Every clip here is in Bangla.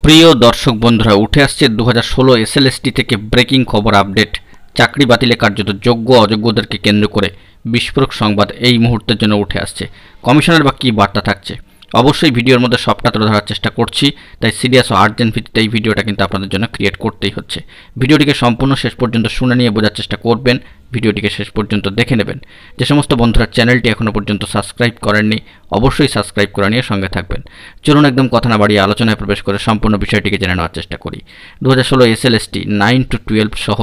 প্রিয় দর্শক বন্ধুরা, উঠে আসছে 2016 এসএলএসটি থেকে ব্রেকিং খবর আপডেট। চাকরি বাতিলে কার্যত যোগ্য অযোগ্যদেরকে কেন্দ্র করে বিস্ফোরক সংবাদ এই মুহূর্তের জন্য উঠে আসছে। কমিশনের বা কী বার্তা থাকছে অবশ্যই ভিডিওর মধ্যে সবটা তুলে ধরার চেষ্টা করছি, তাই সিরিয়াস ও আর্জেন্ট ভিত্তিতে এই ভিডিওটা কিন্তু আপনাদের জন্য ক্রিয়েট করতেই হচ্ছে। ভিডিওটিকে সম্পূর্ণ শেষ পর্যন্ত শুনে নিয়ে বোঝার চেষ্টা করবেন, ভিডিওটিকে শেষ পর্যন্ত দেখে নেবেন। যে সমস্ত বন্ধুরা চ্যানেলটি এখনও পর্যন্ত সাবস্ক্রাইব করেননি অবশ্যই সাবস্ক্রাইব করে নিয়ে সঙ্গে থাকবেন। চলুন একদম কথা না বাড়িয়ে আলোচনায় প্রবেশ করে সম্পূর্ণ বিষয়টিকে জেনে নেওয়ার চেষ্টা করি। 2016 এসএলএসটি 9 to 12 সহ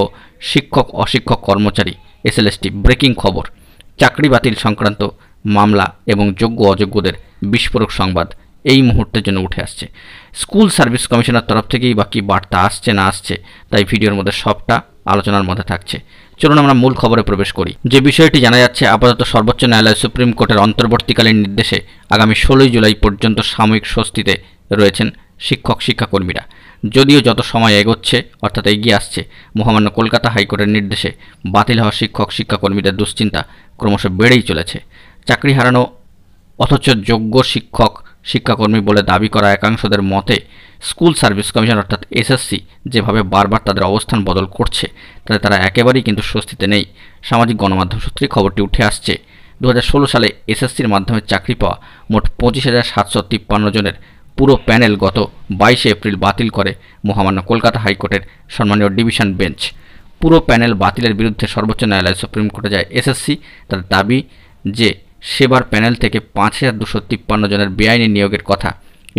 শিক্ষক অশিক্ষক কর্মচারী এসএলএসটি ব্রেকিং খবর, চাকরি বাতিল সংক্রান্ত মামলা এবং যোগ্য অযোগ্যদের বিস্ফোরক সংবাদ এই মুহূর্তের জন্য উঠে আসছে। স্কুল সার্ভিস কমিশনের তরফ থেকেই বা কী বার্তা আসছে না আসছে তাই ভিডিওর মধ্যে সবটা আলোচনার মধ্যে থাকছে। চলুন আমরা মূল খবরে প্রবেশ করি। যে বিষয়টি জানা যাচ্ছে, আপাতত সর্বোচ্চ ন্যায়ালয় সুপ্রিম কোর্টের অন্তর্বর্তীকালীন নির্দেশে আগামী 16 জুলাই পর্যন্ত সাময়িক স্বস্তিতে রয়েছেন শিক্ষক শিক্ষাকর্মীরা। যদিও যত সময় এগোচ্ছে অর্থাৎ এগিয়ে আসছে, মহামান্য কলকাতা হাইকোর্টের নির্দেশে বাতিল হওয়া শিক্ষক শিক্ষাকর্মীদের দুশ্চিন্তা ক্রমশ বেড়েই চলেছে। চাকরি হারানো অথচ যোগ্য শিক্ষক শিক্ষাকর্মী বলে দাবি করা একাংশদের মতে স্কুল সার্ভিস কমিশন অর্থাৎ এসএসসি যেভাবে বারবার তাদের অবস্থান বদল করছে তাতে তারা একেবারেই কিন্তু স্বস্তিতে নেই। সামাজিক গণমাধ্যম সূত্রে খবরটি উঠে আসছে। 2016 সালে এসএসসির মাধ্যমে চাকরি পাওয়া মোট 25,753 জনের পুরো প্যানেল গত 22 এপ্রিল বাতিল করে মহামান্য কলকাতা হাইকোর্টের সম্মানীয় ডিভিশন বেঞ্চ। পুরো প্যানেল বাতিলের বিরুদ্ধে সর্বোচ্চ ন্যায়ালয় সুপ্রিম কোর্টে যায় এসএসসি। তার দাবি যে সেবার প্যানেল থেকে 5,253 জনের বেআইনি নিয়োগের কথা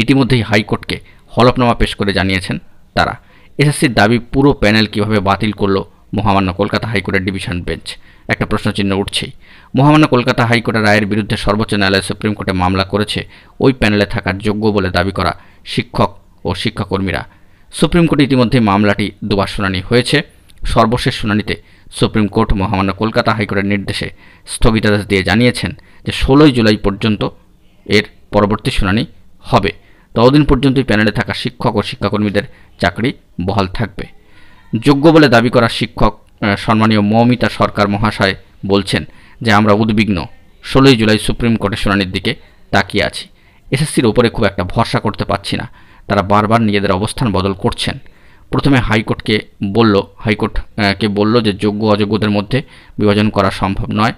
ইতিমধ্যেই হাইকোর্টকে হলফনামা পেশ করে জানিয়েছেন তারা। এসএসসির দাবি, পুরো প্যানেল কীভাবে বাতিল করল মহামান্য কলকাতা হাইকোর্টের ডিভিশন বেঞ্চ? একটা প্রশ্নচিহ্ন উঠছেই। মহামান্য কলকাতা হাইকোর্টের রায়ের বিরুদ্ধে সর্বোচ্চ ন্যায়ালয় সুপ্রিম কোর্টে মামলা করেছে ওই প্যানেলে থাকার যোগ্য বলে দাবি করা শিক্ষক ও শিক্ষাকর্মীরা। সুপ্রিম কোর্টে ইতিমধ্যে মামলাটি দুবার শুনানি হয়েছে। সর্বশেষ শুনানিতে সুপ্রিম কোর্ট মহামান্য কলকাতা হাইকোর্টের নির্দেশে স্থগিতাদেশ দিয়ে জানিয়েছেন যে 16 জুলাই পর্যন্ত এর পরবর্তী শুনানি হবে। ততদিন পর্যন্তই প্যানেলে থাকা শিক্ষক ও শিক্ষাকর্মীদের চাকরি বহাল থাকবে। যোগ্য বলে দাবি করা শিক্ষক সম্মানীয় মৌমিতা সরকার মহাশয় বলছেন যে আমরা উদ্বিগ্ন, 16 জুলাই সুপ্রিম কোর্টের শুনানির দিকে তাকিয়ে আছি। এসএসসির ওপরে খুব একটা ভরসা করতে পারছি না, তারা বারবার নিজেদের অবস্থান বদল করছেন। প্রথমে হাইকোর্টকে বলল যে যোগ্য অযোগ্যদের মধ্যে বিভাজন করা সম্ভব নয়।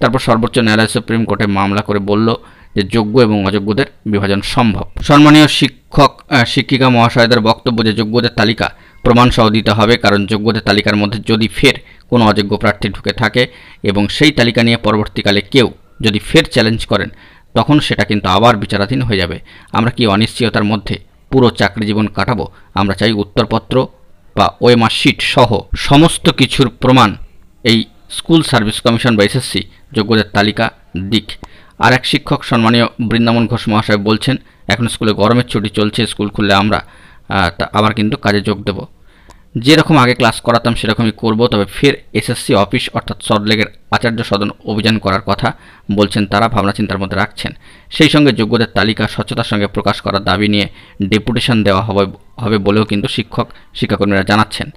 তারপর সর্বোচ্চ ন্যায়ালয় সুপ্রিম কোর্টে মামলা করে বলল যে যোগ্য এবং অযোগ্যদের বিভাজন সম্ভব। সম্মানীয় শিক্ষক শিক্ষিকা মহাশয়দের বক্তব্য যে যোগ্যদের তালিকা প্রমাণসহ দিতে হবে, কারণ যোগ্যদের তালিকার মধ্যে যদি ফের কোনো অযোগ্য প্রার্থী ঢুকে থাকে এবং সেই তালিকা নিয়ে পরবর্তীকালে কেউ যদি ফের চ্যালেঞ্জ করেন তখন সেটা কিন্তু আবার বিচারাধীন হয়ে যাবে। আমরা কি অনিশ্চয়তার মধ্যে পুরো চাকরি জীবন কাটাবো? আমরা চাই উত্তরপত্র বা ওএমআর শিট সহ সমস্ত কিছুর প্রমাণ এই স্কুল সার্ভিস কমিশন বা এসএসসি যোগ্যদের তালিকা দিক। আর এক শিক্ষক সম্মানীয় বৃন্দাবন ঘোষ মহাশয় বলছেন, এখন স্কুলে গরমের ছুটি চলছে, স্কুল খুললে আমরা আবার কিন্তু কাজে যোগ দেব। যেরকম আগে ক্লাস করাতাম সেরকমই করব, তবে ফের এসএসসি অফিস অর্থাৎ সল্টলেকের আচার্য সদন অভিযান করার কথা বলছেন তারা, ভাবনা চিন্তার মধ্যে রাখছেন। সেই সঙ্গে যোগ্যদের তালিকা স্বচ্ছতার সঙ্গে প্রকাশ করার দাবি নিয়ে ডেপুটেশন দেওয়া হবে বলেও কিন্তু শিক্ষক শিক্ষাকর্মীরা জানাচ্ছেন।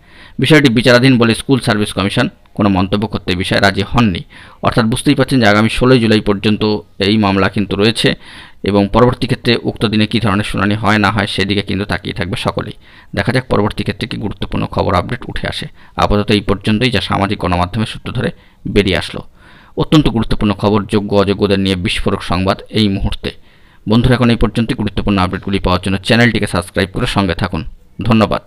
বিষয়টি বিচারাধীন বলে স্কুল সার্ভিস কমিশন কোনো মন্তব্য করতে বিষয়ে রাজি হননি। অর্থাৎ বুঝতেই পারছেন যে আগামী 16 জুলাই পর্যন্ত এই মামলা কিন্তু রয়েছে এবং পরবর্তী ক্ষেত্রে উক্ত দিনে কী ধরনের শুনানি হয় না হয় সেদিকে কিন্তু তাকিয়ে থাকবে সকলেই। দেখা যাক পরবর্তী ক্ষেত্রে কি গুরুত্বপূর্ণ খবর আপডেট উঠে আসে। আপাতত এই পর্যন্তই যা সামাজিক গণমাধ্যমের সূত্র ধরে বেরিয়ে আসলো। অত্যন্ত গুরুত্বপূর্ণ খবর, যোগ্য অযোগ্যদের নিয়ে বিস্ফোরক সংবাদ এই মুহূর্তে। বন্ধুরা, এখন এই পর্যন্তই। গুরুত্বপূর্ণ আপডেটগুলি পাওয়ার জন্য চ্যানেলটিকে সাবস্ক্রাইব করে সঙ্গে থাকুন। ধন্যবাদ।